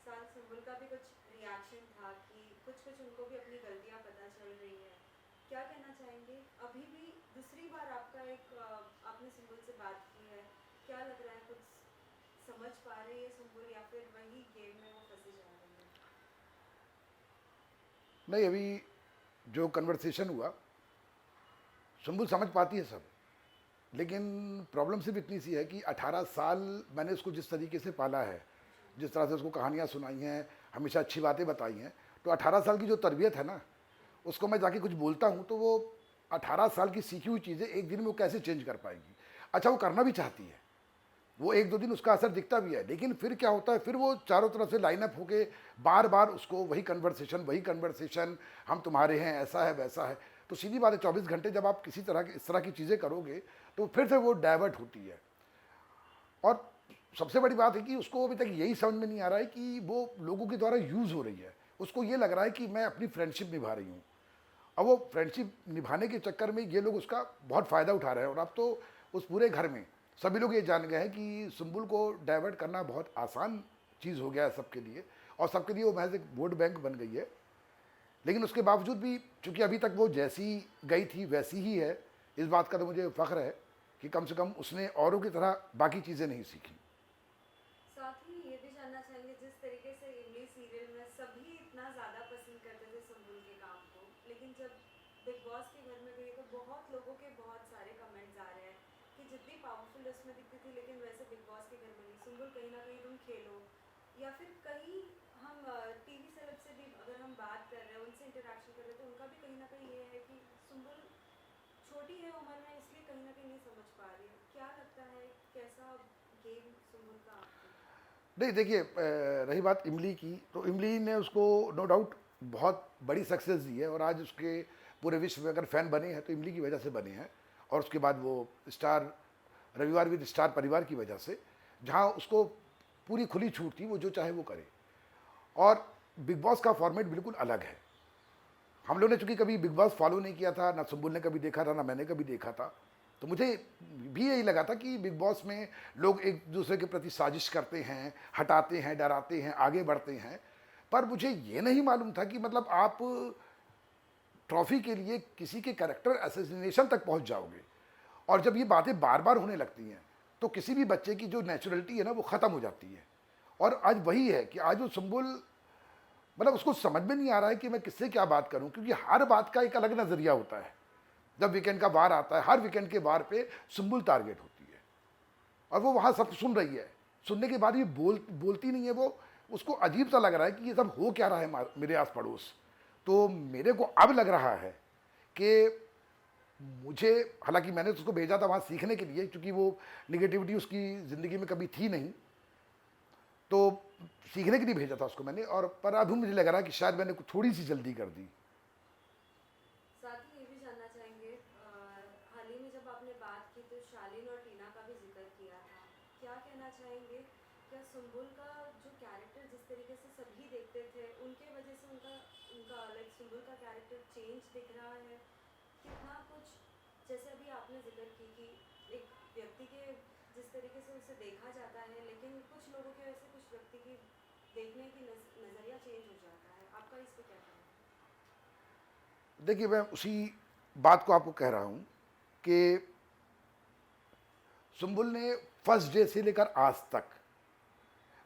साल सुम्बुल का भी कुछ रिएक्शन था कि कुछ कुछ उनको भी अपनी गलतियां पता चल रही है। क्या कहना चाहेंगे? अभी भी दूसरी बार आपका आपने सुम्बुल से बात की है, क्या लग रहा है, कुछ समझ पा रही है सुम्बुल या फिर वही गेम में वो फंसी जा रही है? नहीं, अभी जो कन्वर्सेशन हुआ, सुम्बुल समझ पाती है सब। लेकिन प्रॉब्लम सिर्फ इतनी सी है कि 18 साल मैंने उसको जिस तरीके से पाला है, जी। जिस तरह से उसको कहानियाँ सुनाई हैं, हमेशा अच्छी बातें बताई हैं, तो 18 साल की जो तरबियत है ना, उसको मैं जाके कुछ बोलता हूँ तो वो 18 साल की सीखी हुई चीज़ें एक दिन में वो कैसे चेंज कर पाएगी। अच्छा, वो करना भी चाहती है, वो एक दो दिन उसका असर दिखता भी है, लेकिन फिर क्या होता है, फिर वो चारों तरफ से लाइनअप होके बार बार उसको वही कन्वर्सेशन, हम तुम्हारे हैं, ऐसा है वैसा है। तो सीधी बात है, 24 घंटे जब आप किसी तरह की इस तरह की चीज़ें करोगे तो फिर से वो डाइवर्ट होती है। और सबसे बड़ी बात है कि उसको अभी तक यही समझ में नहीं आ रहा है कि वो लोगों के द्वारा यूज़ हो रही है। उसको ये लग रहा है कि मैं अपनी फ्रेंडशिप निभा रही हूँ। अब वो फ्रेंडशिप निभाने के चक्कर में ये लोग उसका बहुत फ़ायदा उठा रहे हैं, और अब तो उस पूरे घर में सभी लोग ये जान गए हैं कि सुम्बुल को डाइवर्ट करना बहुत आसान चीज़ हो गया है सबके लिए, और सबके लिए वो महज एक वोट बैंक बन गई है। लेकिन उसके बावजूद भी, चूंकि अभी तक वो जैसी गई थी वैसी ही है, इस बात का तो मुझे फ़ख्र है कि कम से कम उसने औरों की तरह बाकी चीज़ें नहीं सीखी। साथ ही ये भी जानना चाहेंगे, जिस तरीके से इमली सीरियल में सभी इतना ज़्यादा पसंद करते थे सुम्बुल के काम को, लेकिन जब बिग बॉस के घर में गई तो बहुत लोगों के बहुत सारे कमेंट्स आ रहे हैं कि जितनी पावरफुल उसमें दिखती थी, लेकिन वैसे बिग बॉस के घर में नहीं। सुम्बुल, कहीं ना कहीं तुम खेलो, या फिर कहीं हम टीवी सेलेब से भी अगर हम बात कर रहे हैं, उनसे इंटरेक्शन कर रहे हैं, तो उनका भी कहीं ना कहीं ये है कि सुम्बुल छोटी है उम्र में, इसलिए कहीं ना कहीं नहीं समझ पा रही है। क्या लगता है, कैसा गेम सुम्बुल का आपको? नहीं, देखिए, रही बात इमली की, तो इमली ने उसको नो डाउट बहुत बड़ी सक्सेस दी है, और आज उसके पूरे विश्व में अगर फ़ैन बने हैं तो इमली की वजह से बने हैं। और उसके बाद वो स्टार, रविवार विद स्टार परिवार की वजह से, जहाँ उसको पूरी खुली छूट थी, वो जो चाहे वो करे। और बिग बॉस का फॉर्मेट बिल्कुल अलग है। हम लोग ने चूंकि कभी बिग बॉस फॉलो नहीं किया था, ना सुम्बुल ने कभी देखा था, ना मैंने कभी देखा था, तो मुझे भी यही लगा था कि बिग बॉस में लोग एक दूसरे के प्रति साजिश करते हैं, हटाते हैं, डराते हैं, आगे बढ़ते हैं। पर मुझे ये नहीं मालूम था कि मतलब आप ट्रॉफी के लिए किसी के कैरेक्टर असैसिनेशन तक पहुंच जाओगे। और जब ये बातें बार बार होने लगती हैं तो किसी भी बच्चे की जो नेचुरलिटी है ना, वो ख़त्म हो जाती है। और आज वही है कि आज वो सुम्बुल, मतलब उसको समझ में नहीं आ रहा है कि मैं किससे क्या बात करूं, क्योंकि हर बात का एक अलग नज़रिया होता है। जब वीकेंड का वार आता है, हर वीकेंड के वार पे सुम्बुल टारगेट होती है, और वो वहाँ सब सुन रही है। सुनने के बाद भी बोलती नहीं है वो। उसको अजीब सा लग रहा है कि ये सब हो क्या रहा है मेरे आस पड़ोस। तो मेरे को अब लग रहा है कि मुझे, हालांकि मैंने तो उसको भेजा था वहाँ सीखने के लिए, क्योंकि वो निगेटिविटी उसकी ज़िंदगी में कभी थी नहीं, तो सीखने के लिए भेजा था उसको मैंने। और पर अभी मुझे लग रहा है कि शायद मैंने थोड़ी सी जल्दी कर दी। साथ ही ये भी जानना चाहेंगे, हाल ही में जब आपने बात की तो शालीन और टीना का भी जिक्र किया था। क्या कहना चाहेंगे, क्या सुम्बुल का जो कैरेक्टर जिस तरीके से सभी देखते थे, उनके वजह से उनका उनका लाइक सुम्बुल का कैरेक्टर चेंज दिख रहा है? कितना कुछ, जैसे अभी आपने जिक्र की कि एक व्यक्ति के जिस तरीके से उसे देखा जाता है, लेकिन कुछ लोगों की वजह से कुछ व्यक्ति की देखने की नज़रिया चेंज हो जाता है। आपका इस पे क्या कहना है? देखिए, मैं उसी बात को आपको कह रहा हूँ कि सुम्बुल ने फर्स्ट डे से लेकर आज तक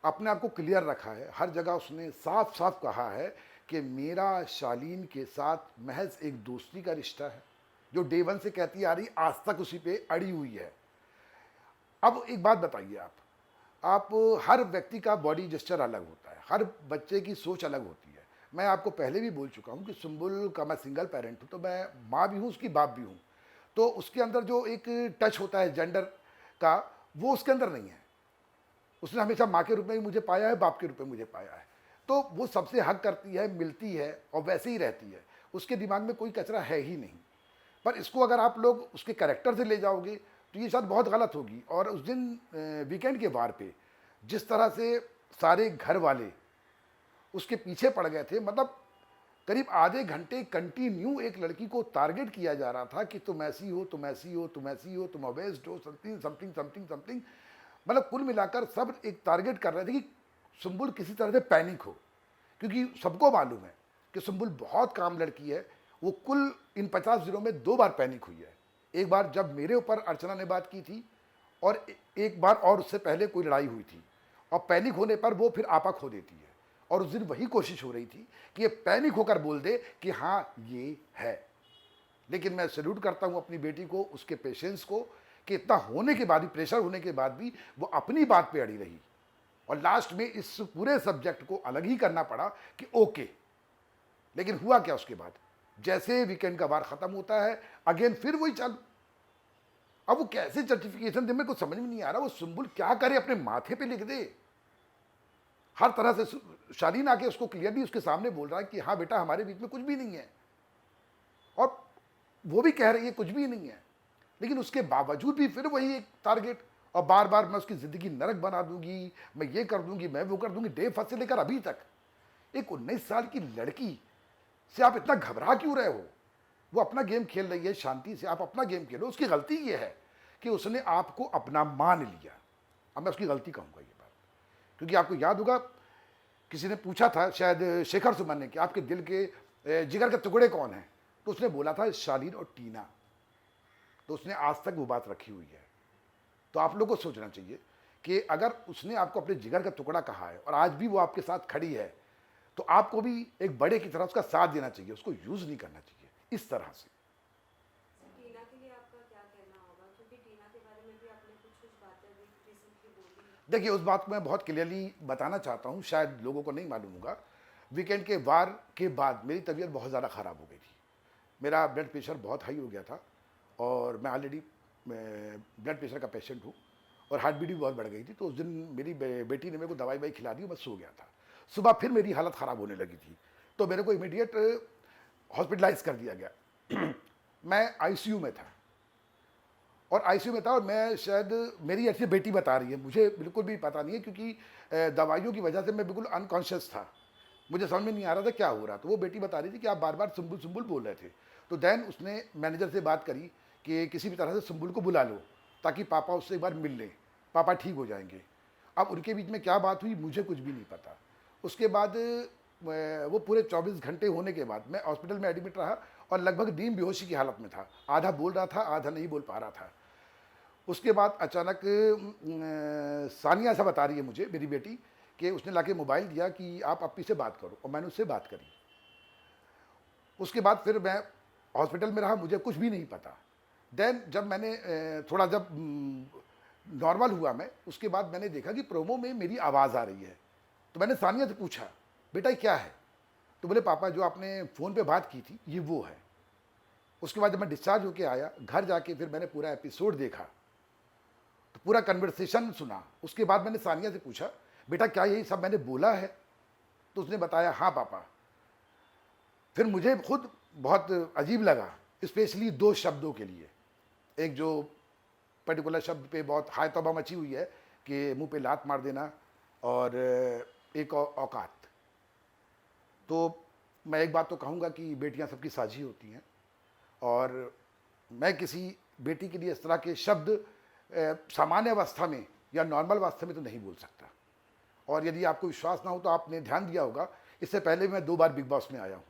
अपने आप को क्लियर रखा है। हर जगह उसने साफ साफ कहा है कि मेरा शालीन के साथ महज एक दोस्ती का रिश्ता है, जो डे वन से कहती आ रही, आज तक उसी पे अड़ी हुई है। अब एक बात बताइए, आप हर व्यक्ति का बॉडी जेस्चर अलग होता है, हर बच्चे की सोच अलग होती है। मैं आपको पहले भी बोल चुका हूँ कि सुम्बुल का, मैं सिंगल पेरेंट हूँ, तो मैं माँ भी हूँ, उसकी बाप भी हूँ। तो उसके अंदर जो एक टच होता है जेंडर का, वो उसके अंदर नहीं है। उसने हमेशा माँ के रूप में ही मुझे पाया है, बाप के रूप में मुझे पाया है। तो वो सबसे हक करती है, मिलती है, और वैसे ही रहती है। उसके दिमाग में कोई कचरा है ही नहीं। पर इसको अगर आप लोग उसके कैरेक्टर से ले जाओगे तो ये शायद बहुत गलत होगी। और उस दिन वीकेंड के वार पे जिस तरह से सारे घर वाले उसके पीछे पड़ गए थे, मतलब करीब आधे घंटे कंटिन्यू एक लड़की को टारगेट किया जा रहा था कि तुम ऐसी हो, तुम ऐसी हो, तुम ऐसी हो, तुम अवेस्ड हो, समथिंग समथिंग समथिंग समथिंग। मतलब कुल मिलाकर सब एक टारगेट कर रहे थे कि सुंबुल किसी तरह से पैनिक हो, क्योंकि सबको मालूम है कि सुंबुल बहुत काम लड़की है। वो कुल इन 50 दिनों में 2 बार पैनिक हुई है। एक बार जब मेरे ऊपर अर्चना ने बात की थी, और एक बार और उससे पहले कोई लड़ाई हुई थी, और पैनिक होने पर वो फिर आपा खो देती है। और उस दिन वही कोशिश हो रही थी कि ये पैनिक होकर बोल दे कि हाँ ये है। लेकिन मैं सैल्यूट करता हूँ अपनी बेटी को, उसके पेशेंस को, कि इतना होने के बाद भी, प्रेशर होने के बाद भी वो अपनी बात पे अड़ी रही, और लास्ट में इस पूरे सब्जेक्ट को अलग ही करना पड़ा कि ओके। लेकिन हुआ क्या उसके बाद, जैसे वीकेंड का वार खत्म होता है, अगेन फिर वही चालू। अब वो कैसे जस्टिफिकेशन दे, मेरे को समझ में नहीं आ रहा। वो सुंबुल क्या करे, अपने माथे पे लिख दे। हर तरह से शालीन आके उसको क्लियरली उसके सामने बोल रहा है कि हाँ बेटा हमारे बीच में कुछ भी नहीं है, और वो भी कह रही है कुछ भी नहीं है। लेकिन उसके बावजूद भी फिर वही एक टारगेट, और बार बार मैं उसकी ज़िंदगी नरक बना दूंगी, मैं ये कर दूंगी, मैं वो कर दूंगी। डे फर्स्ट से लेकर अभी तक एक 19 साल की लड़की से आप इतना घबरा क्यों रहे हो? वो अपना गेम खेल रही है, शांति से आप अपना गेम खेलो। उसकी गलती ये है कि उसने आपको अपना मान लिया। अब मैं उसकी गलती कहूँगा ये बात, क्योंकि आपको याद होगा किसी ने पूछा था, शायद शेखर सुमन ने, कि आपके दिल के जिगर के टुकड़े कौन हैं, तो उसने बोला था शालीन और टीना। तो उसने आज तक वो बात रखी हुई है। तो आप लोगों को सोचना चाहिए कि अगर उसने आपको अपने जिगर का टुकड़ा कहा है और आज भी वो आपके साथ खड़ी है, तो आपको भी एक बड़े की तरह उसका साथ देना चाहिए, उसको यूज़ नहीं करना चाहिए इस तरह से। टीना के लिए आपका क्या कहना होगा, क्योंकि टीना के बारे में भी आपने कुछ कुछ बातें अभी रिसेंटली बोली हैं। देखिए, उस बात को मैं बहुत क्लियरली बताना चाहता हूँ, शायद लोगों को नहीं मालूम होगा। वीकेंड के वार के बाद मेरी तबीयत बहुत ज़्यादा ख़राब हो गई थी। मेरा ब्लड प्रेशर बहुत हाई हो गया था, और मैं ऑलरेडी ब्लड प्रेशर का पेशेंट हूँ, और हार्ट बीट भी बहुत बढ़ गई थी। तो उस दिन मेरी बेटी ने मेरे को दवाई वाई खिला दी, मैं सो गया था। सुबह फिर मेरी हालत ख़राब होने लगी थी, तो मेरे को इमीडिएट हॉस्पिटलाइज कर दिया गया। मैं आईसीयू में था, और आईसीयू में था, और मैं शायद, मेरी ऐसी बेटी बता रही है, मुझे बिल्कुल भी पता नहीं है, क्योंकि दवाइयों की वजह से मैं बिल्कुल अनकॉन्शियस था, मुझे समझ में नहीं आ रहा था क्या हो रहा। तो वो बेटी बता रही थी कि आप बार बार सुंबुल सुंबुल बोल रहे थे। तो देन उसने मैनेजर से बात करी कि किसी भी तरह से सुंबुल को बुला लो, ताकि पापा उससे एक बार मिल लें, पापा ठीक हो जाएंगे। अब उनके बीच में क्या बात हुई मुझे कुछ भी नहीं पता। उसके बाद वो पूरे 24 घंटे होने के बाद मैं हॉस्पिटल में एडमिट रहा, और लगभग नींद बेहोशी की हालत में था। आधा बोल रहा था, आधा नहीं बोल पा रहा था। उसके बाद अचानक सानिया ऐसा बता रही है मुझे, मेरी बेटी, कि उसने लाके मोबाइल दिया कि आप अपनी से बात करो, और मैंने उससे बात करी। उसके बाद फिर मैं हॉस्पिटल में रहा, मुझे कुछ भी नहीं पता। देन जब मैंने थोड़ा जब नॉर्मल हुआ मैं, उसके बाद मैंने देखा कि प्रोमो में मेरी आवाज़ आ रही है। तो मैंने सानिया से पूछा, बेटा क्या है? तो बोले पापा जो आपने फ़ोन पे बात की थी ये वो है। उसके बाद जब मैं डिस्चार्ज होके आया, घर जाके फिर मैंने पूरा एपिसोड देखा, तो पूरा कन्वर्सेशन सुना। उसके बाद मैंने सानिया से पूछा, बेटा क्या यही सब मैंने बोला है? तो उसने बताया हाँ पापा। फिर मुझे खुद बहुत अजीब लगा, स्पेशली 2 शब्दों के लिए। एक जो पर्टिकुलर शब्द पे बहुत हाय तौबा मची हुई है कि मुंह पे लात मार देना, और एक औकात। तो मैं एक बात तो कहूँगा कि बेटियां सबकी साझी होती हैं, और मैं किसी बेटी के लिए इस तरह के शब्द सामान्य अवस्था में या नॉर्मल अवस्था में तो नहीं बोल सकता। और यदि आपको विश्वास ना हो तो आपने ध्यान दिया होगा, इससे पहले मैं 2 बार बिग बॉस में आया हूँ,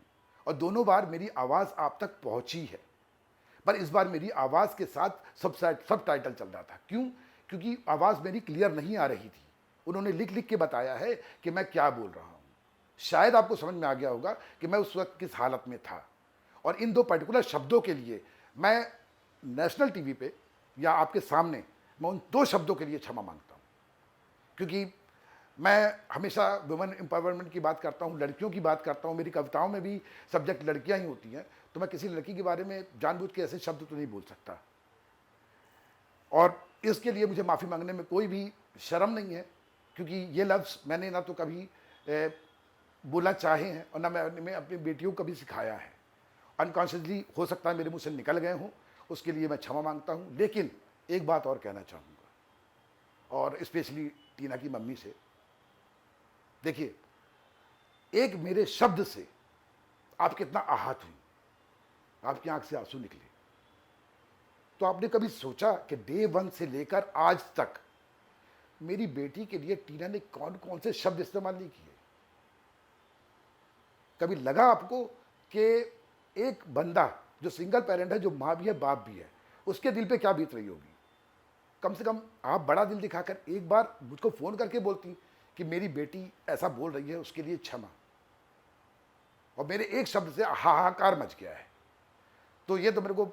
और दोनों बार मेरी आवाज़ आप तक पहुँची है। पर इस बार मेरी आवाज़ के साथ सब टाइटल चल रहा था। क्यों? क्योंकि आवाज़ मेरी क्लियर नहीं आ रही थी। उन्होंने लिख लिख के बताया है कि मैं क्या बोल रहा हूँ। शायद आपको समझ में आ गया होगा कि मैं उस वक्त किस हालत में था। और इन 2 पर्टिकुलर शब्दों के लिए मैं नेशनल टीवी पे या आपके सामने मैं उन 2 शब्दों के लिए क्षमा मांगता हूँ, क्योंकि मैं हमेशा वुमेन एम्पावरमेंट की बात करता हूँ, लड़कियों की बात करता हूँ, मेरी कविताओं में भी सब्जेक्ट लड़कियाँ ही होती हैं, तो मैं किसी लड़की के बारे में जानबूझ के ऐसे शब्द तो नहीं बोल सकता। और इसके लिए मुझे माफ़ी मांगने में कोई भी शर्म नहीं है, क्योंकि ये लफ्ज़ मैंने ना तो कभी बोलना चाहे हैं, और ना मैं अपनी बेटियों को कभी सिखाया है। अनकॉन्शियसली हो सकता है मेरे मुँह से निकल गए हों, उसके लिए मैं क्षमा मांगता हूँ। लेकिन एक बात और कहना चाहूँगा, और स्पेशली टीना की मम्मी से। देखिए, एक मेरे शब्द से आप कितना आहत हुई, आपकी आंख से आंसू निकले। तो आपने कभी सोचा कि डे 1 से लेकर आज तक मेरी बेटी के लिए टीना ने कौन कौन से शब्द इस्तेमाल नहीं किए। कभी लगा आपको कि एक बंदा जो सिंगल पेरेंट है, जो माँ भी है बाप भी है, उसके दिल पे क्या बीत रही होगी? कम से कम आप बड़ा दिल दिखाकर एक बार मुझको फ़ोन करके बोलती कि मेरी बेटी ऐसा बोल रही है, उसके लिए क्षमा। और मेरे एक शब्द से हाहाकार मच गया है। तो ये तो मेरे को,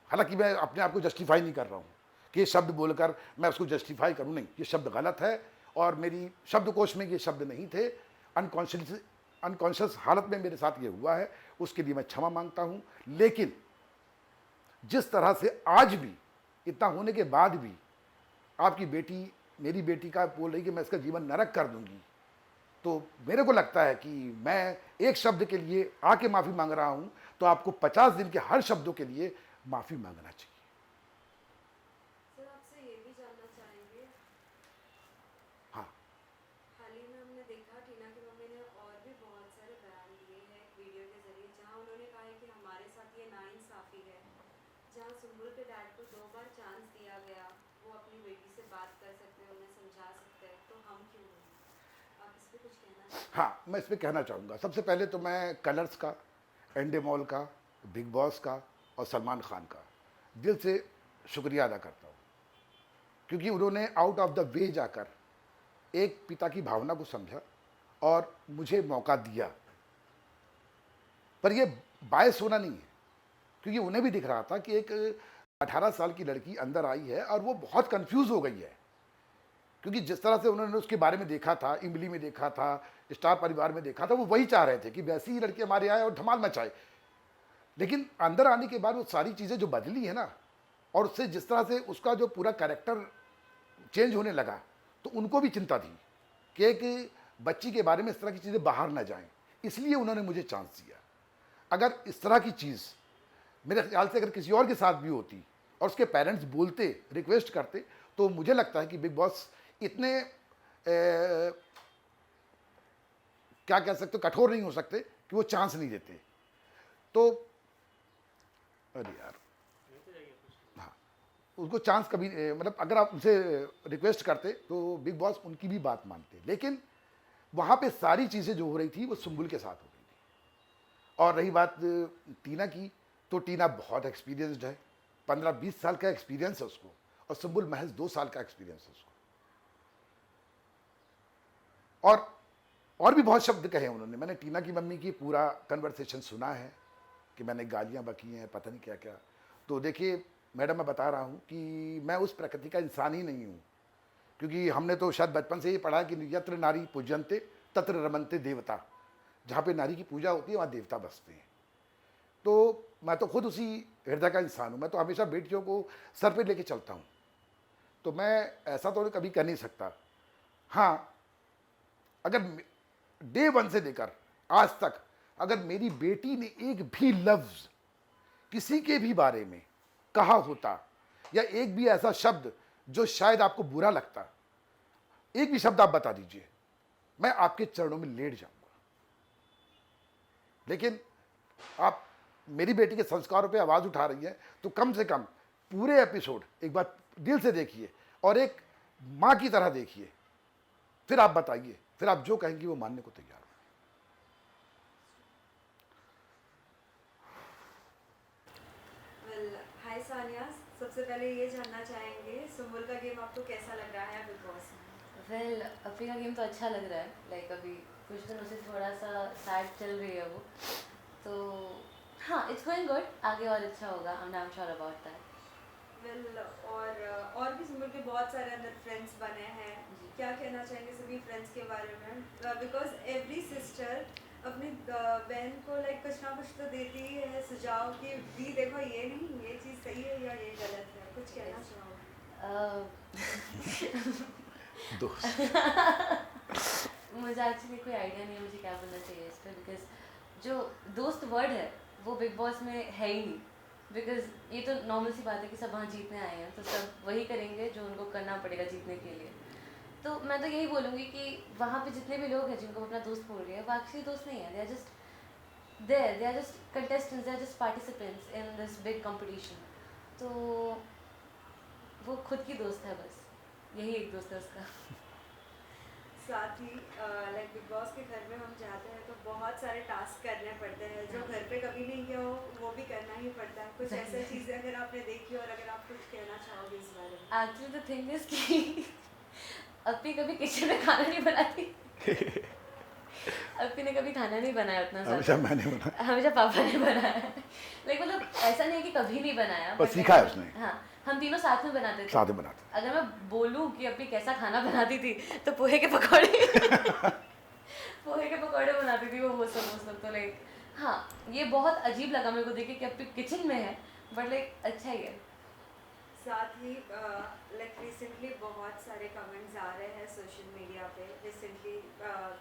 हालांकि मैं अपने आप को जस्टिफाई नहीं कर रहा हूँ कि ये शब्द बोलकर मैं उसको जस्टिफाई करूँ, नहीं, ये शब्द गलत है और मेरी शब्दकोश में ये शब्द नहीं थे। अनकॉन्शियस हालत में मेरे साथ ये हुआ है, उसके लिए मैं क्षमा मांगता हूँ। लेकिन जिस तरह से आज भी, इतना होने के बाद भी आपकी बेटी, मेरी बेटी का बोल रही कि मैं इसका जीवन नरक कर दूंगी, तो मेरे को लगता है कि मैं एक शब्द के लिए आके माफ़ी मांग रहा हूं, तो आपको 50 दिन के हर शब्दों के लिए माफ़ी मांगना चाहिए। सर आपसे ये भी जानना चाहेंगे, हाँ। हाल ही में हमने देखा टीना की मम्मी ने और भी बहुत सारे बयान दिए हैं एक वीडियो के जरिए, जहां उन्होंने कहा है कि हमारे साथ ये नाइंसाफ़ी है। जहां सुम्बुल के डैड को 2 बार चांस दिया गया, वो अपनी बेटी से बात कर सकते हैं, उन्हें समझा सकते हैं, तो हम क्यों नहीं? आप इस पर कुछ कहना चाहेंगे? हाँ, मैं इस पे कहना चाहूँगा। सबसे पहले तो मैं कलर्स का, एंडेमॉल का, बिग बॉस का और सलमान खान का दिल से शुक्रिया अदा करता हूँ, क्योंकि उन्होंने आउट ऑफ द वे जाकर एक पिता की भावना को समझा और मुझे मौका दिया। पर ये बायस होना नहीं है, क्योंकि उन्हें भी दिख रहा था कि एक 18 साल की लड़की अंदर आई है और वो बहुत कंफ्यूज हो गई है, क्योंकि जिस तरह से उन्होंने उसके बारे में देखा था, इमली में देखा था, स्टार परिवार में देखा था, वो वही चाह रहे थे कि वैसी ही लड़की हमारे आए और धमाल मचाए। लेकिन अंदर आने के बाद वो सारी चीज़ें जो बदली है ना, और उससे जिस तरह से उसका जो पूरा कैरेक्टर चेंज होने लगा, तो उनको भी चिंता थी कि एक बच्ची के बारे में इस तरह की चीज़ें बाहर ना जाएं, इसलिए उन्होंने मुझे चांस दिया। अगर इस तरह की चीज़ मेरे ख्याल से अगर किसी और के साथ भी होती और उसके पेरेंट्स बोलते, रिक्वेस्ट करते, तो मुझे लगता है कि बिग बॉस इतने क्या कह सकते, कठोर नहीं हो सकते कि वो चांस नहीं देते। तो अरे यार, हाँ, उसको चांस कभी मतलब अगर आप उनसे रिक्वेस्ट करते तो बिग बॉस उनकी भी बात मानते। लेकिन वहाँ पे सारी चीज़ें जो हो रही थी वो सुम्बुल के साथ हो रही थी। और रही बात टीना की, तो टीना बहुत एक्सपीरियंस्ड है, 15-20 साल का एक्सपीरियंस है उसको, और सुम्बुल महज 2 साल का एक्सपीरियंस है उसको। और भी बहुत शब्द कहे उन्होंने। मैंने टीना की मम्मी की पूरा कन्वर्सेशन सुना है कि मैंने गालियाँ बकी हैं, पता नहीं क्या क्या। तो देखिए मैडम, मैं बता रहा हूँ कि मैं उस प्रकृति का इंसान ही नहीं हूँ, क्योंकि हमने तो शायद बचपन से ही पढ़ा कि यत्र नारी पूजनते तत्र रमनते देवता, जहाँ पे नारी की पूजा होती है वहाँ देवता बसते हैं। तो मैं तो खुद उसी हृदय का इंसान हूँ। मैं तो हमेशा बेटियों को सर पे लेके चलता हूँ, तो मैं ऐसा तो कभी कर नहीं सकता। हाँ, अगर डे 1 से लेकर आज तक अगर मेरी बेटी ने एक भी लफ्ज़ किसी के भी बारे में कहा होता, या एक भी ऐसा शब्द जो शायद आपको बुरा लगता, एक भी शब्द आप बता दीजिए, मैं आपके चरणों में लेट जाऊंगा। लेकिन आप मेरी बेटी के संस्कारों पे आवाज़ उठा रही है, तो कम से कम पूरे एपिसोड एक बार दिल से देखिए और एक माँ की तरह देखिए, फिर आप बताइए, फिर आप जो कहेंगी वो मानने को तैयार हूं। वेल, हाय सानिया, सबसे पहले ये जानना चाहेंगे सुम्बुल का गेम आपको कैसा लग रहा है बिग बॉस में? वेल अभी का गेम तो अच्छा लग रहा है। लाइक अभी कुछ दिनों से थोड़ा सा सैड चल रही है वो, तो हाँ, इट्स गोइंग गुड। आगे और अच्छा होगा, I am sure about that. Well, और भी सुम्बुल के बहुत सारे अंदर फ्रेंड्स बने हैं, जी। क्या कहना चाहेंगे सभी फ्रेंड्स के बारे में? बिकॉज एवरी सिस्टर अपनी बहन को लाइक कुछ ना कुछ तो देती ही है सुझाव कि दी देखो ये नहीं, ये चीज़ सही है या ये गलत है, कुछ कहना चाहोगे? दोस्त। मुझे एक्चुअली कोई आइडिया नहीं है मुझे क्या बोलना चाहिए इस पर, बिकॉज जो दोस्त वर्ड है वो बिग बॉस में है ही नहीं। बिकॉज ये तो नॉर्मल सी बात है कि सब वहाँ जीतने आए हैं, तो सब वही करेंगे जो उनको करना पड़ेगा जीतने के लिए। तो मैं तो यही बोलूँगी कि वहाँ पे जितने भी लोग हैं जिनको अपना दोस्त बोल रही है, वो एक्चुअली दोस्त नहीं है। They are just there, they are just contestants, they are just participants in this big competition. तो वो खुद की दोस्त है बस। यही एक दोस्त है उसका। साथ ही लाइक बिग बॉस के घर में हम जाते हैं तो बहुत सारे टास्क करने पड़ते हैं जो घर पे कभी नहीं किया हो वो भी करना ही पड़ता है। कुछ ऐसी चीज़ें अगर आपने देखी हो और अगर आप कुछ कहना चाहोगे इस बारे में। एक्चुअली द थिंग इज कि अपी कभी किचन में खाना नहीं बनाती। अपी ने कभी खाना नहीं बनाया उतना हमेशा ज़्यादा, मैंने बना, हमेशा पापा ने बनाया है। लाइक मतलब ऐसा नहीं है कि कभी नहीं बनाया, पर but सीखा है उसने, हाँ, हम तीनों साथ में बनाते थे। साथ में बनाते। अगर मैं बोलूँ कि अपी कैसा खाना बनाती थी तो पोहे के पकौड़े पोहे के पकौड़े बनाती थी वो सब। तो लाइक हाँ, ये बहुत अजीब लगा मेरे को देख के कि अपी किचन में है, बट लाइक अच्छा ही है। साथ ही लाइक रिसेंटली बहुत सारे कमेंट्स आ रहे हैं सोशल मीडिया पे रिसेंटली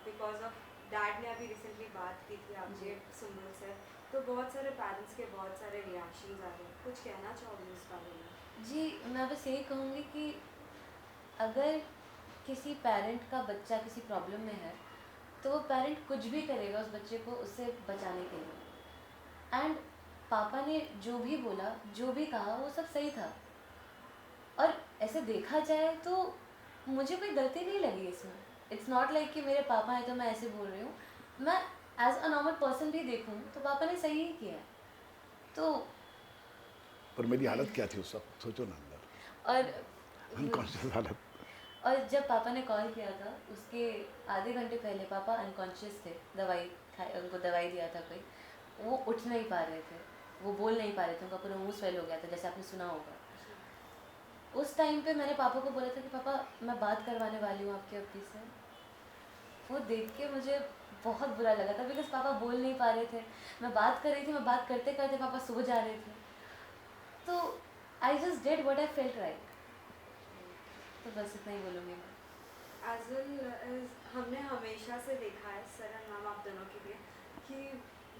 बिकॉज ऑफ डैड ने अभी रिसेंटली बात की थी आपसे सुम्बुल से, तो बहुत सारे पेरेंट्स के बहुत सारे रिएक्शंस आ रहे हैं। कुछ कहना चाहोगे इस बारे में? जी, मैं बस यही कहूँगी कि अगर किसी पेरेंट का बच्चा किसी प्रॉब्लम में है तो वो पेरेंट कुछ भी करेगा उस बच्चे को उससे बचाने के लिए। एंड पापा ने जो भी बोला, जो भी कहा, वो सब सही था। और ऐसे देखा जाए तो मुझे कोई गलती नहीं लगी इसमें। इट्स नॉट लाइक कि मेरे पापा हैं तो मैं ऐसे बोल रही हूँ। मैं एज अ नॉर्मल पर्सन भी देखूँ तो पापा ने सही ही किया है। तो पर मेरी हालत क्या थी उस वक्त, सोचो ना, अंदर और अनकॉन्शियस हालत। और जब पापा ने कॉल किया था उसके आधे घंटे पहले पापा अनकॉन्शियस थे, दवाई खाए, उनको दवाई दिया था कोई, वो उठ नहीं पा रहे थे, वो बोल नहीं पा रहे थे, उनका पूरा मुंह स्वेल हो गया था जैसे आपने सुना होगा। उस टाइम पे मैंने पापा को बोला था कि पापा मैं बात करवाने वाली हूँ आपके अप्पी से। वो देख के मुझे बहुत बुरा लगा था बिकॉज पापा बोल नहीं पा रहे थे, मैं बात कर रही थी, मैं बात करते करते पापा सो जा रहे थे। तो I just did what I felt right. तो बस इतना ही बोलूँगी मैं। एज वेल हमने हमेशा से देखा है सर एंड मैम आप दोनों के लिए कि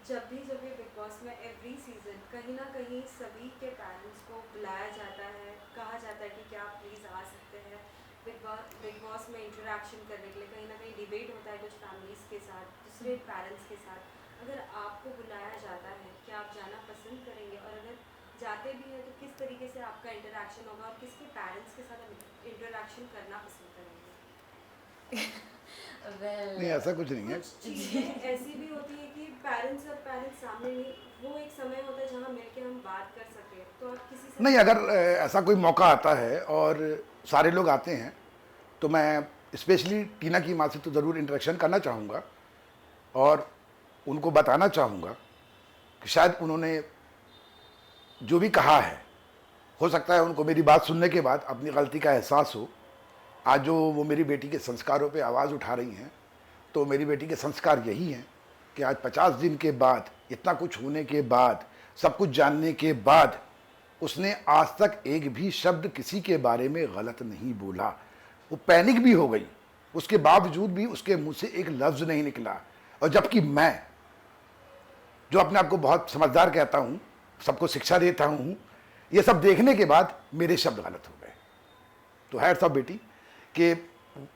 जब भी बिग बॉस में एवरी सीज़न कहीं ना कहीं सभी के पेरेंट्स को बुलाया जाता है, कहा जाता है कि क्या आप प्लीज़ आ सकते हैं बिग बॉस में इंटरेक्शन करने के लिए। कहीं ना कहीं डिबेट होता है कुछ फैमिलीज़ के साथ, दूसरे पेरेंट्स के साथ। अगर आपको बुलाया जाता है क्या आप जाना पसंद करेंगे, और अगर जाते भी हैं तो किस तरीके से आपका इंटरेक्शन होगा और किसके पेरेंट्स के साथ इंटरेक्शन करना पसंद करेंगे? वेल नहीं, ऐसा कुछ नहीं है। कुछ चीज़ें ऐसी भी होती है कि पेरेंट्स सामने नहीं, वो एक समय होता है जहाँ मिलके हम बात कर सके, तो आप किसी से नहीं, अगर ऐसा कोई मौका आता है और सारे लोग आते हैं तो मैं स्पेशली टीना की माँ से तो ज़रूर इंटरेक्शन करना चाहूँगा और उनको बताना चाहूँगा कि शायद उन्होंने जो भी कहा है, हो सकता है उनको मेरी बात सुनने के बाद अपनी गलती का एहसास हो। आज जो वो मेरी बेटी के संस्कारों पे आवाज़ उठा रही हैं, तो मेरी बेटी के संस्कार यही हैं कि आज 50 दिन के बाद, इतना कुछ होने के बाद, सब कुछ जानने के बाद, उसने आज तक एक भी शब्द किसी के बारे में गलत नहीं बोला। वो पैनिक भी हो गई, उसके बावजूद भी उसके मुंह से एक लफ्ज़ नहीं निकला। और जबकि मैं, जो अपने आप को बहुत समझदार कहता हूँ, सबको शिक्षा देता हूँ, ये सब देखने के बाद मेरे शब्द गलत हो गए। तो हैट्स ऑफ बेटी कि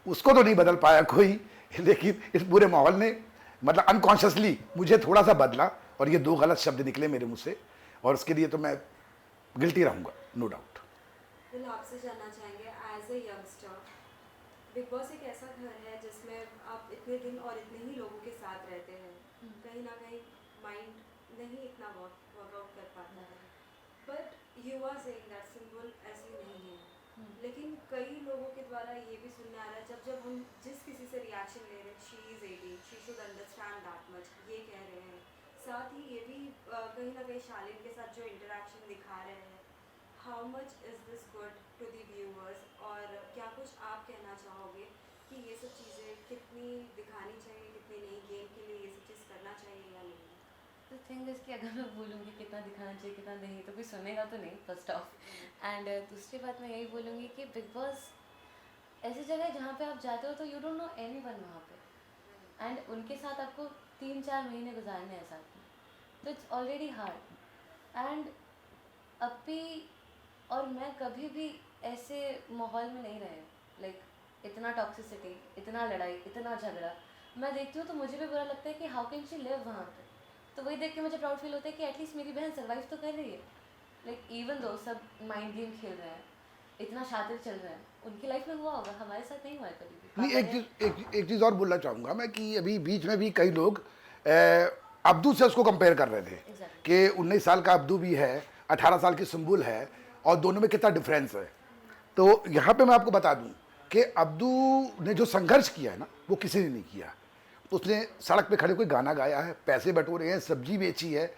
उसको तो नहीं बदल पाया कोई, लेकिन इस पूरे माहौल ने मतलब अनकॉन्शियसली मुझे थोड़ा सा बदला और ये 2 गलत शब्द निकले मेरे मुंह से, और उसके लिए तो मैं गिल्टी रहूँगा, नो डाउट। दिल आपसे जानना चाहेंगे as a youngster, big boss एक ऐसा घर है जिसमें आप इतने दिन और इतने ही लोगों के साथ रहते हैं, कहीं ना कहीं माइंड नहीं इतना वर्कआउट कर पाता है, but you are saying that symbol ऐसी नहीं है। लेकिन कई लोगों के द्वारा ये भी सुनने आ रहा है, जब हम जिस किसी से रिएक्शन ले रहे हैं, she is 18, she should understand that much, ये कह रहे हैं। साथ ही ये भी कहीं ना कहीं शालीन के साथ जो इंटरेक्शन दिखा रहे हैं, how much is this good to the viewers, और क्या कुछ आप कहना चाहोगे कि ये सब चीज़ें कितनी दिखानी चाहिए, कितनी नहीं, गेम के लिए ये सब चीज़ करना चाहिए या नहीं? द थिंग इज़ कि अगर मैं बोलूँगी कितना दिखाना चाहिए कितना नहीं तो कोई सुनेगा तो नहीं, फर्स्ट ऑफ। एंड दूसरी बात मैं यही बोलूँगी कि बिग बॉस ऐसी जगह है जहाँ पे आप जाते हो तो यू डोंट नो एनीवन वहाँ पे, एंड उनके साथ आपको 3-4 महीने गुजारने हैं साथ में, तो इट्स ऑलरेडी हार्ड। एंड अपी और मैं कभी भी ऐसे माहौल में नहीं रहे, लाइक इतना टॉक्सिसिटी, इतना लड़ाई, इतना झगड़ा मैं देखती हूँ तो मुझे भी बुरा लगता है कि हाउ कैन शी लिव वहाँ पे। तो वही देख के मुझे प्राउड फील होता है कि एटलीस्ट मेरी बहन सर्वाइव तो कर रही है। लाइक इवन दो सब माइंड गेम खेल रहे हैं, इतना शातिर चल रहा है, उनकी लाइफ में हुआ होगा, हमारे साथ नहीं हुआ है कभी भी। नहीं, पापा एक ने चीज़ एक चीज़ और बोलना चाहूँगा मैं कि अभी बीच में भी कई लोग अब्दू से उसको कंपेयर कर रहे थे Exactly. कि 19 साल का अब्दू भी है, 18 साल की सुम्बुल है, और दोनों में कितना डिफरेंस है। तो यहाँ पे मैं आपको बता दूँ कि अब्दू ने जो संघर्ष किया है ना, वो किसी ने नहीं किया। उसने सड़क पे खड़े कोई गाना गाया है, पैसे बटोरे हैं, सब्जी बेची है,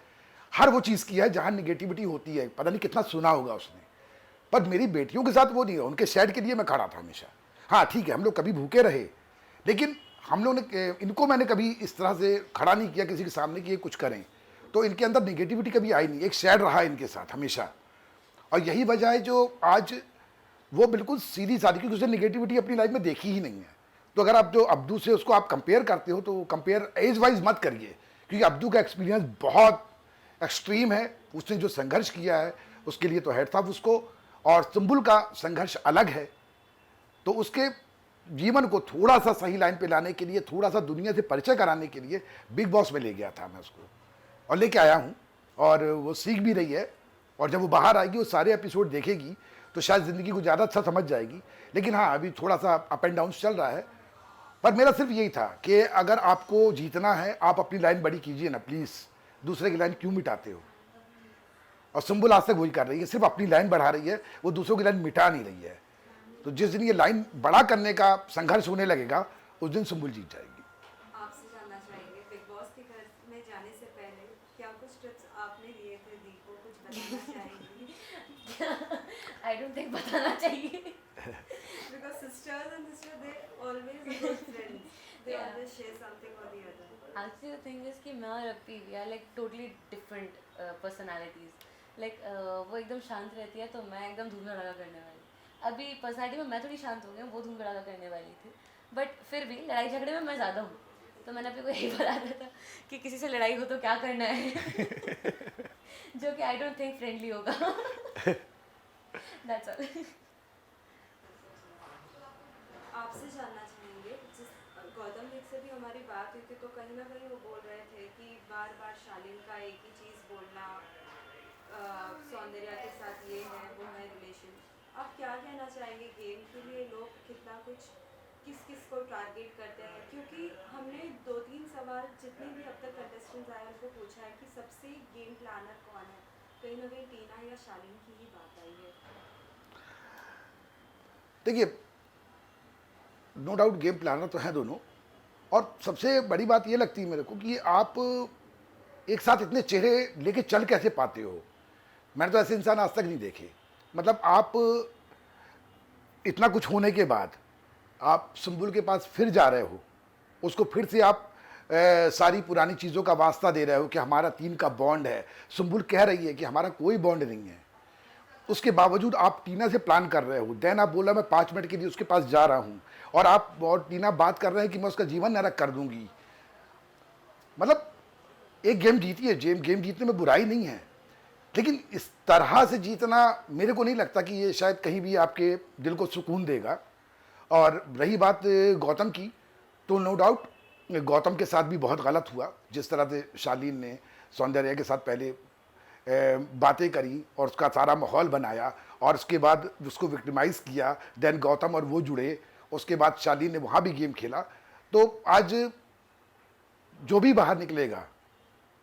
हर वो चीज़ की है जहाँ निगेटिविटी होती है। पता नहीं कितना सुना होगा उसने। पर मेरी बेटियों के साथ वो नहीं है, उनके शेड के लिए मैं खड़ा था हमेशा। हाँ ठीक है, हम लोग कभी भूखे रहे, लेकिन हम लोग ने इनको मैंने कभी इस तरह से खड़ा नहीं किया किसी के सामने कि ये कुछ करें। तो इनके अंदर निगेटिविटी कभी आई नहीं, एक शेड रहा इनके साथ हमेशा। और यही वजह है जो आज वो बिल्कुल सीधी सादी, क्योंकि उसने निगेटिविटी अपनी लाइफ में देखी ही नहीं है। तो अगर आप जो अब्दू से उसको आप कंपेयर करते हो तो कंपेयर एज वाइज मत करिए, क्योंकि अब्दू का एक्सपीरियंस बहुत एक्सट्रीम है। उसने जो संघर्ष किया है उसके लिए तो हेड्स ऑफ उसको, और सुम्बुल का संघर्ष अलग है। तो उसके जीवन को थोड़ा सा सही लाइन पे लाने के लिए, थोड़ा सा दुनिया से परिचय कराने के लिए बिग बॉस में ले गया था मैं उसको, और लेके आया हूँ। और वो सीख भी रही है, और जब वो बाहर आएगी, वो सारे एपिसोड देखेगी तो शायद ज़िंदगी को ज़्यादा अच्छा समझ जाएगी। लेकिन हाँ, अभी थोड़ा सा अप एंड डाउन चल रहा है। पर मेरा सिर्फ यही था कि अगर आपको जीतना है, आप अपनी लाइन बड़ी कीजिए ना प्लीज़, दूसरे की लाइन क्यों मिटाते हो। और सुम्बुल आज तक वही कर रही है, सिर्फ अपनी लाइन बढ़ा रही है, वो दूसरों की लाइन मिटा नहीं रही है। तो जिस दिन ये लाइन बड़ा करने का संघर्ष होने लगेगा, उस दिन सुम्बुल जीत जाएगी। आपसे जानना चाहेंगे, बिग बॉस के घर में जाने से पहले क्या कुछ टिप्स आपने लिए थे दी को, कुछ बताना चाहेंगी? आई डोंट थिंक बताना चाहिए। Because sisters and sister, they always are good friends. They Yeah. always share something or the other. Actually the thing is कि मैं और अप्पी we are like totally different personalities. Like वो एकदम शांत रहती है तो मैं एकदम धूम धड़ाका करने वाली। अभी पर्सनालिटी में मैं थोड़ी शांत हो गई हूँ, वो धूम धड़ाका करने वाली थी, बट फिर भी लड़ाई झगड़े में मैं ज़्यादा हूँ। तो मैंने अभी को यही बताया था कि किसी से लड़ाई हो तो क्या करना है जो कि आई डोंट थिंक फ्रेंडली होगा। That's all. आपसे जानना चाहेंगे, जिस गौतम विक से भी हमारी बात हुई थी तो कहीं ना कहीं वो बोल रहे थे कि बार बार शालीन का एक ही चीज़ बोलना, सौंदर्या के साथ ये है वो है रिलेशन। आप क्या कहना चाहेंगे, गेम के लिए लोग कितना कुछ किस किस को टारगेट करते हैं? क्योंकि हमने 2-3 सवाल जितने भी अब तक कंटेस्टेंट्स आए उनको पूछा है कि सबसे गेम प्लानर कौन है, कहीं ना कहीं टीना या शालीन की ही बात आई है। देखिए, नो डाउट गेम प्लानर तो हैं दोनों, और सबसे बड़ी बात ये लगती है मेरे को कि आप एक साथ इतने चेहरे लेके चल कैसे पाते हो। मैंने तो ऐसे इंसान आज तक नहीं देखे। मतलब आप इतना कुछ होने के बाद आप सुम्बुल के पास फिर जा रहे हो, उसको फिर से आप सारी पुरानी चीज़ों का वास्ता दे रहे हो कि हमारा 3 का बॉन्ड है। सुम्बुल कह रही है कि हमारा कोई बॉन्ड नहीं है, उसके बावजूद आप टीना से प्लान कर रहे हो। देन आप बोला मैं 5 मिनट के लिए उसके पास जा रहा हूँ, और टीना बात कर रहे हैं कि मैं उसका जीवन नरक कर दूंगी। मतलब एक गेम जीती है, गेम जीतने में बुराई नहीं है, लेकिन इस तरह से जीतना मेरे को नहीं लगता कि ये शायद कहीं भी आपके दिल को सुकून देगा। और रही बात गौतम की, तो नो डाउट गौतम के साथ भी बहुत गलत हुआ। जिस तरह से शालीन ने सौंदर्या के साथ पहले बातें करी और उसका सारा माहौल बनाया, और उसके बाद उसको विक्टिमाइज़ किया, देन गौतम और वो जुड़े, उसके बाद शालीन ने वहाँ भी गेम खेला। तो आज जो भी बाहर निकलेगा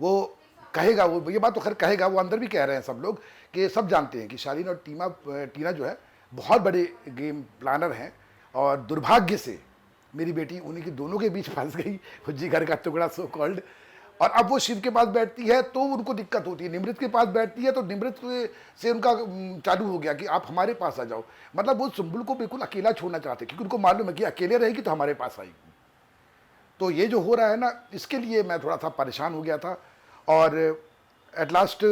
वो कहेगा, वो ये बात तो खैर कहेगा, वो अंदर भी कह रहे हैं सब लोग कि सब जानते हैं कि शालीन और टीना जो है बहुत बड़े गेम प्लानर हैं। और दुर्भाग्य से मेरी बेटी उन्हीं की दोनों के बीच फंस गई, जिगर का टुकड़ा सो कॉल्ड। और अब वो शिव के पास बैठती है तो उनको दिक्कत होती है, निमृत के पास बैठती है तो निमृत से उनका चालू हो गया कि आप हमारे पास आ जाओ। मतलब वो सुम्बुल को बिल्कुल अकेला छोड़ना चाहते, क्योंकि उनको मालूम है कि अकेले रहेगी तो हमारे पास आएगी। तो ये जो हो रहा है ना, इसके लिए मैं थोड़ा सा परेशान हो गया था। और एट लास्ट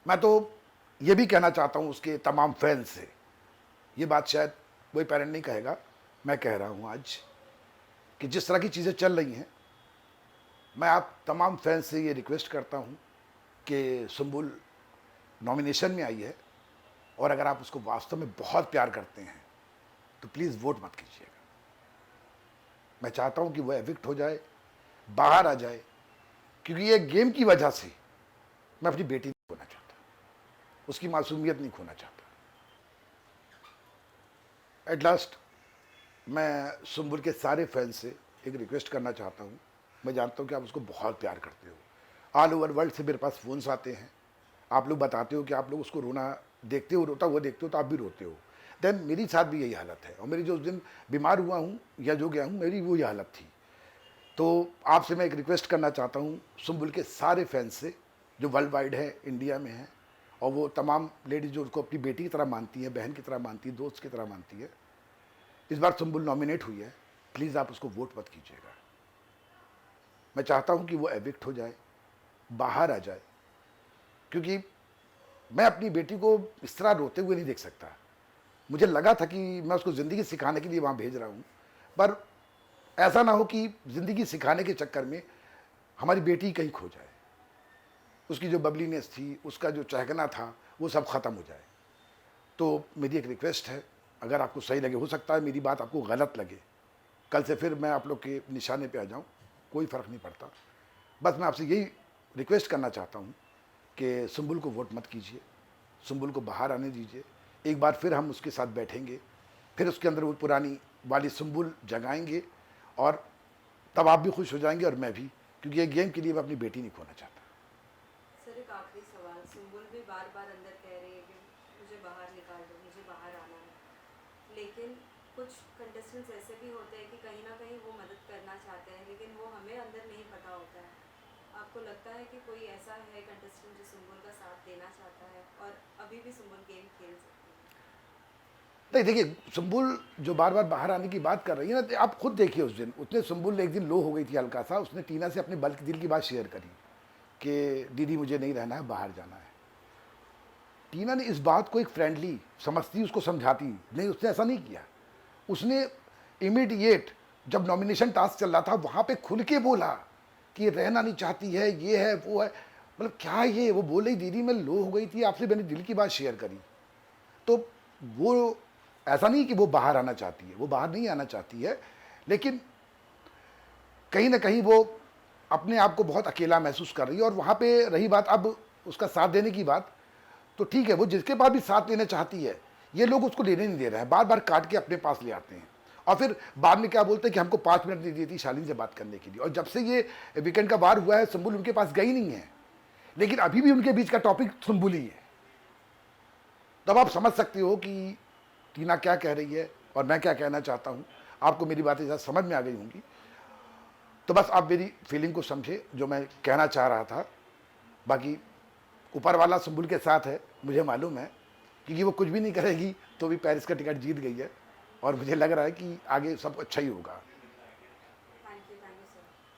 मैं तो ये भी कहना चाहता हूँ उसके तमाम फैंस से, ये बात शायद कोई पेरेंट नहीं कहेगा, मैं कह रहा हूँ आज, कि जिस तरह की चीज़ें चल रही हैं, मैं आप तमाम फैंस से ये रिक्वेस्ट करता हूँ कि सुम्बुल नॉमिनेशन में आई है, और अगर आप उसको वास्तव में बहुत प्यार करते हैं तो प्लीज़ वोट मत कीजिएगा। मैं चाहता हूँ कि वो एविक्ट हो जाए, बाहर आ जाए, क्योंकि ये गेम की वजह से मैं अपनी बेटी नहीं खोना चाहता, उसकी मासूमियत नहीं खोना चाहता। एट लास्ट मैं सुम्बुल के सारे फैंस से एक रिक्वेस्ट करना चाहता हूँ। मैं जानता हूँ कि आप उसको बहुत प्यार करते हो। ऑल ओवर वर्ल्ड से मेरे पास फ़ोन्स आते हैं, आप लोग बताते हो कि आप लोग उसको रोना देखते हो, रोता हुआ देखते हो तो आप भी रोते हो। देन मेरी साथ भी यही हालत है, और मेरी जो उस दिन बीमार हुआ हूँ या जो गया हूँ, मेरी वही हालत थी। तो आपसे मैं एक रिक्वेस्ट करना चाहता हूँ सुम्बुल के सारे फैंस से, जो वर्ल्ड वाइड है, इंडिया में है, और वो तमाम लेडीज़ जो उसको अपनी बेटी की तरह मानती है, बहन की तरह मानती है, दोस्त की तरह मानती है। इस बार सुम्बुल नॉमिनेट हुई है, प्लीज़ आप उसको वोट मत कीजिएगा। मैं चाहता हूँ कि वो एविक्ट हो जाए, बाहर आ जाए, क्योंकि मैं अपनी बेटी को इस तरह रोते हुए नहीं देख सकता। मुझे लगा था कि मैं उसको ज़िंदगी सिखाने के लिए वहाँ भेज रहा हूँ, पर ऐसा ना हो कि ज़िंदगी सिखाने के चक्कर में हमारी बेटी कहीं खो जाए। उसकी जो बबलीनेस थी, उसका जो चहकना था, वो सब ख़त्म हो जाए। तो मेरी एक रिक्वेस्ट है, अगर आपको सही लगे, हो सकता है मेरी बात आपको गलत लगे, कल से फिर मैं आप लोग के निशाने पे आ जाऊँ, कोई फ़र्क नहीं पड़ता। बस मैं आपसे यही रिक्वेस्ट करना चाहता हूँ कि सुम्बुल को वोट मत कीजिए, सुम्बुल को बाहर आने दीजिए। एक बार फिर हम उसके साथ बैठेंगे, फिर उसके अंदर वो पुरानी वाली सुम्बुल जगाएंगे, और तब आप भी खुश हो जाएंगे और मैं भी, क्योंकि ये गेम के लिए मैं अपनी बेटी नहीं खोना चाहता। सर एक आखिरी सवाल, सुम्बुल भी बार बार अंदर कह रही है कि मुझे बाहर निकाल दो, मुझे बाहर आना है, लेकिन कुछ कंटेस्टेंट्स ऐसे भी होते हैं कि कहीं ना कहीं वो मदद करना चाहते हैं, लेकिन वो हमें अंदर नहीं पता होता है। आपको लगता है कि कोई ऐसा है कंटेस्टेंट जो सुम्बुल का साथ देना चाहता है और अभी भी सुम्बुल गेम खेल सकती है? नहीं, देखिए, सुम्बुल जो बार बार बाहर आने की बात कर रही है ना, तो आप खुद देखिए, उस दिन उसने, सुम्बुल एक दिन लो हो गई थी हल्का सा, उसने टीना से अपने दिल की बात शेयर करी कि दीदी मुझे नहीं रहना है, बाहर जाना है। टीना ने इस बात को एक फ्रेंडली समझती, उसको समझाती नहीं, उसने ऐसा नहीं किया। उसने इमीडिएट जब नॉमिनेशन टास्क चल रहा था, वहाँ पे खुल के बोला कि रहना नहीं चाहती है, ये है वो है। मतलब क्या ये, वो बोल रही दीदी मैं लो हो गई थी, आपसे मैंने दिल की बात शेयर करी। तो वो ऐसा नहीं कि वो बाहर आना चाहती है, वो बाहर नहीं आना चाहती है, लेकिन कहीं ना कहीं वो अपने आप को बहुत अकेला महसूस कर रही है। और वहाँ पे रही बात अब उसका साथ देने की बात, तो ठीक है, वो जिसके पास भी साथ लेना चाहती है, ये लोग उसको लेने नहीं दे रहे हैं, बार बार काट के अपने पास ले आते हैं, और फिर बाद में क्या बोलते हैं कि हमको 5 मिनट नहीं दी थी शालीन से बात करने के लिए। और जब से ये वीकेंड का वार हुआ है, सुम्बुल उनके पास गई नहीं है, लेकिन अभी भी उनके बीच का टॉपिक सुम्बुल ही है। तब आप समझ सकते हो कि टीना क्या कह रही है और मैं क्या कहना चाहता हूँ। आपको मेरी बातें ज़्यादा समझ में आ गई होंगी, तो बस आप मेरी फीलिंग को समझे, जो मैं कहना चाह रहा था। बाकी ऊपर वाला सुम्बुल के साथ है, मुझे मालूम है, क्योंकि वो कुछ भी नहीं करेगी तो भी पेरिस का टिकट जीत गई है, और मुझे लग रहा है कि आगे सब अच्छा ही होगा।